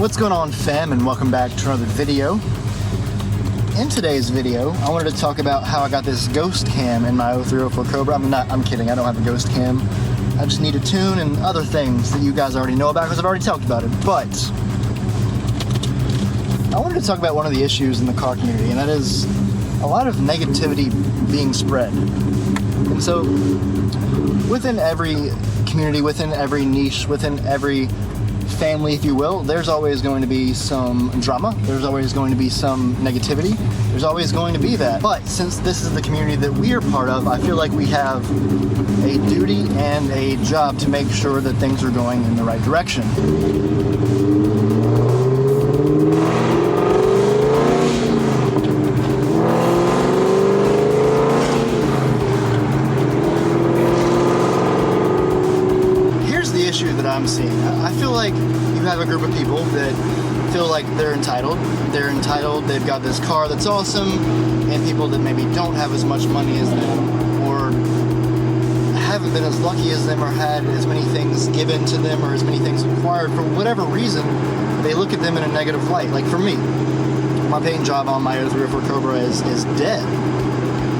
What's going on, fam, and welcome back to another video. In today's video, I wanted to talk about how I got this ghost cam in my 0304 Cobra. I'm kidding, I don't have a ghost cam. I just need a tune and other things that you guys already know about because I've already talked about it. But I wanted to talk about one of the issues in the car community, and that is a lot of negativity being spread. And so, within every community, within every niche, within every family, if you will, there's always going to be some drama, there's always going to be some negativity, there's always going to be that. But since this is the community that we are part of, I feel like we have a duty and a job to make sure that things are going in the right direction. That I'm seeing. I feel like you have a group of people that feel like they're entitled. They've got this car that's awesome, and people that maybe don't have as much money as them, or haven't been as lucky as them, or had as many things given to them, or as many things acquired, for whatever reason, they look at them in a negative light. Like for me, my paint job on my 0304 Cobra is dead.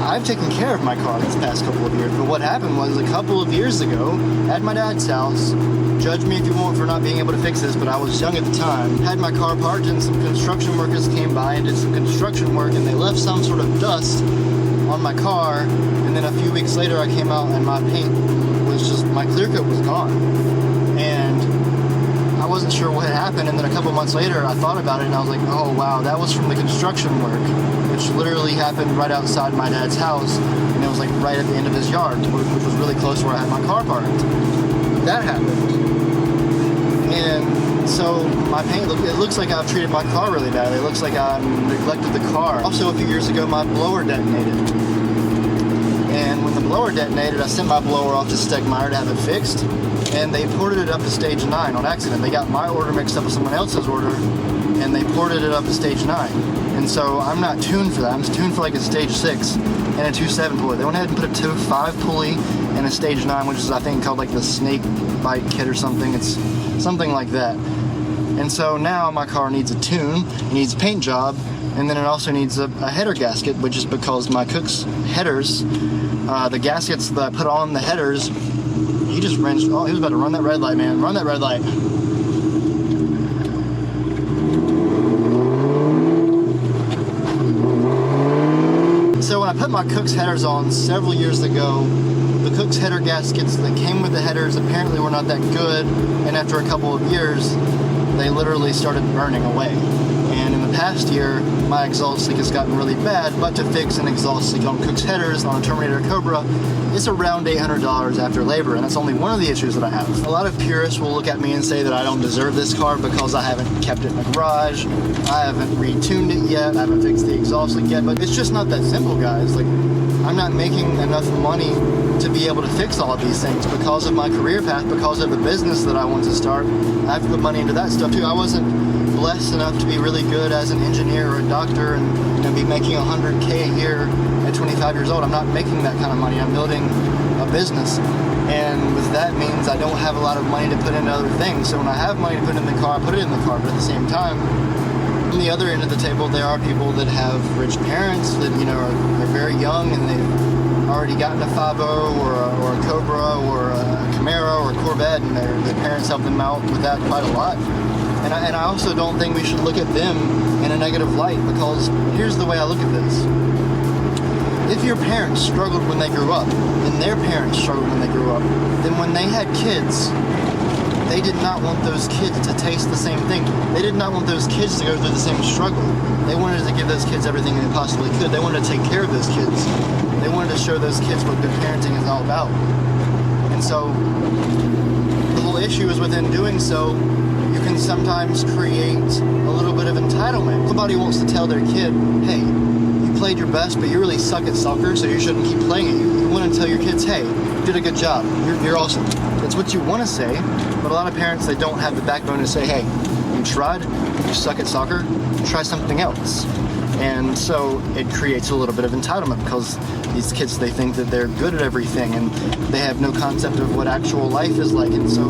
I've taken care of my car these past couple of years, but what happened was a couple of years ago, at my dad's house, judge me if you want for not being able to fix this, but I was young at the time, had my car parked and some construction workers came by and did some construction work, and they left some sort of dust on my car, and then a few weeks later I came out and my paint was just, my clear coat was gone. And I wasn't sure what had happened, and then a couple months later I thought about it and I was like, oh wow, that was from the construction work, which literally happened right outside my dad's house, and it was like right at the end of his yard, which was really close to where I had my car parked. That happened. And so my paint, it looks like I've treated my car really badly. It looks like I neglected the car. Also, a few years ago, my blower detonated. And when the blower detonated, I sent my blower off to Stegmeyer to have it fixed, and they ported it up to stage 9 on accident. They got my order mixed up with someone else's order, and they ported it up to stage 9. And so I'm not tuned for that. I'm tuned for like a stage 6 and a 2.7 pulley. They went ahead and put a 2.5 pulley and a stage 9, which is I think called like the snake bite kit or something. It's something like that. And so now my car needs a tune, it needs a paint job, and then it also needs a header gasket, which is because my Cook's headers, the gaskets that I put on the headers, he just wrenched. Oh, he was about to run that red light, man. Run that red light. So when I put my Cook's headers on several years ago, the Cook's header gaskets that came with the headers apparently were not that good, and after a couple of years, they literally started burning away. And in the past year, my exhaust leak has gotten really bad, but to fix an exhaust leak on Cook's headers on a Terminator Cobra, it's around $800 after labor, and that's only one of the issues that I have. A lot of purists will look at me and say that I don't deserve this car because I haven't kept it in the garage, I haven't retuned it yet, I haven't fixed the exhaust leak yet, but it's just not that simple, guys. Like, I'm not making enough money to be able to fix all of these things because of my career path, because of the business that I want to start. I have to put money into that stuff too. I wasn't blessed enough to be really good as an engineer or a doctor and be making $100K a year at 25 years old. I'm not making that kind of money. I'm building a business, and with that means I don't have a lot of money to put into other things. So when I have money to put in the car, I put it in the car, but at the same time, on the other end of the table, there are people that have rich parents that, you know, are very young and they've already gotten a 5.0 or a Cobra or a Camaro or a Corvette, and their parents help them out with that quite a lot. And I also don't think we should look at them in a negative light, because here's the way I look at this. If your parents struggled when they grew up, and their parents struggled when they grew up, then when they had kids, they did not want those kids to taste the same thing. They did not want those kids to go through the same struggle. They wanted to give those kids everything they possibly could. They wanted to take care of those kids. They wanted to show those kids what good parenting is all about. And so, the whole issue is within doing so, you can sometimes create a little bit of entitlement. Somebody wants to tell their kid, hey, you played your best, but you really suck at soccer, so you shouldn't keep playing it. You want to tell your kids, hey, you did a good job. You're awesome. That's what you want to say, but a lot of parents, they don't have the backbone to say, hey, you tried, you suck at soccer, try something else. And so it creates a little bit of entitlement because these kids, they think that they're good at everything and they have no concept of what actual life is like. And so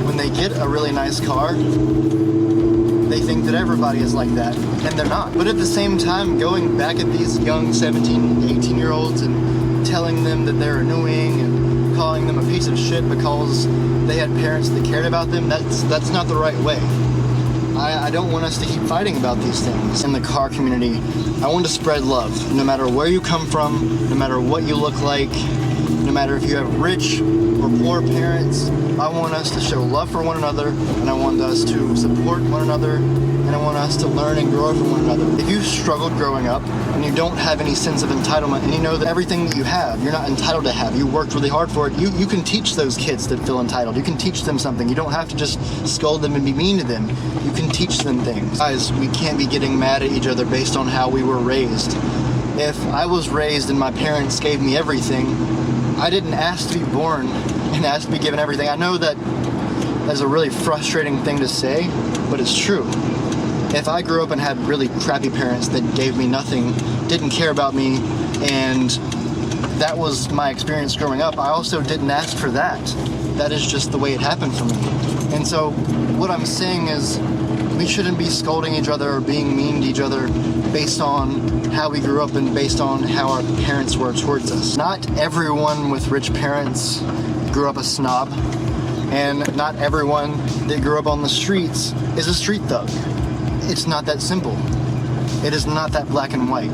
when they get a really nice car, they think that everybody is like that, and they're not. But at the same time, going back at these young 17, 18-year-olds and telling them that they're annoying and calling them a piece of shit because they had parents that cared about them, that's not the right way. I don't want us to keep fighting about these things. In the car community, I want to spread love, no matter where you come from, no matter what you look like, no matter if you have rich or poor parents. I want us to show love for one another, and I want us to support one another, and I want us to learn and grow from one another. If you struggled growing up and you don't have any sense of entitlement, and you know that everything that you have, you're not entitled to have, you worked really hard for it, you can teach those kids that feel entitled. You can teach them something. You don't have to just scold them and be mean to them. You can teach them things. Guys, we can't be getting mad at each other based on how we were raised. If I was raised and my parents gave me everything, I didn't ask to be born and ask to be given everything. I know that that's a really frustrating thing to say, but it's true. If I grew up and had really crappy parents that gave me nothing, didn't care about me, and that was my experience growing up, I also didn't ask for that. That is just the way it happened for me. And so what I'm saying is, we shouldn't be scolding each other or being mean to each other based on how we grew up and based on how our parents were towards us. Not everyone with rich parents grew up a snob, and not everyone that grew up on the streets is a street thug. It's not that simple. It is not that black and white.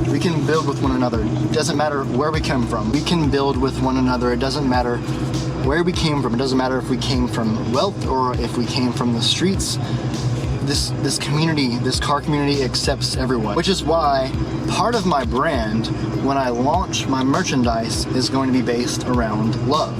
We can build with one another. It doesn't matter where we come from. We can build with one another. It doesn't matter where we came from. It doesn't matter if we came from wealth or if we came from the streets. This community, this car community accepts everyone, which is why part of my brand, when I launch my merchandise, is going to be based around love.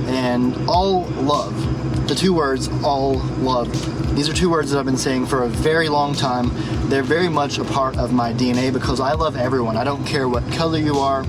And all love, the two words, all love. These are two words that I've been saying for a very long time. They're very much a part of my DNA because I love everyone. I don't care what color you are.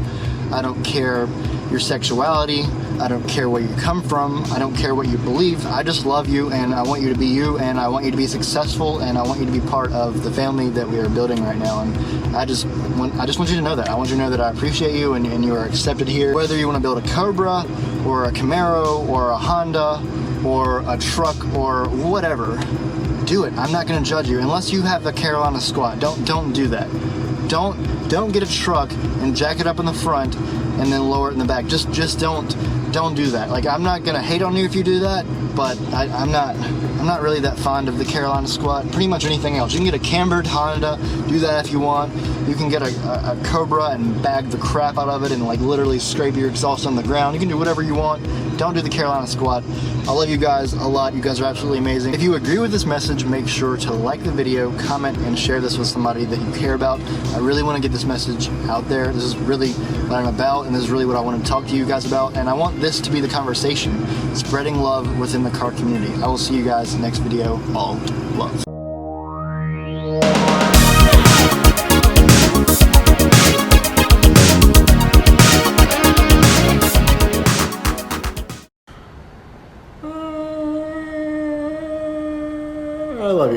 I don't care your sexuality. I don't care where you come from. I don't care what you believe. I just love you, and I want you to be you, and I want you to be successful, and I want you to be part of the family that we are building right now. And I just want you to know that. I want you to know that I appreciate you, and you are accepted here. Whether you want to build a Cobra or a Camaro or a Honda or a truck or whatever, do it. I'm not going to judge you unless you have the Carolina squat. Don't do that. Don't get a truck and jack it up in the front and then lower it in the back. Just don't do that. Like, I'm not gonna hate on you if you do that, but I'm not really that fond of the Carolina squat. Pretty much anything else. You can get a cambered Honda, do that if you want. You can get a Cobra and bag the crap out of it and like literally scrape your exhaust on the ground. You can do whatever you want. Don't do the Carolina squat. I love you guys a lot. You guys are absolutely amazing. If you agree with this message, make sure to like the video, comment, and share this with somebody that you care about. I really want to get this message out there. This is really what I'm about, and this is really what I want to talk to you guys about, and I want this to be the conversation, spreading love within the car community. I will see you guys next video. All love.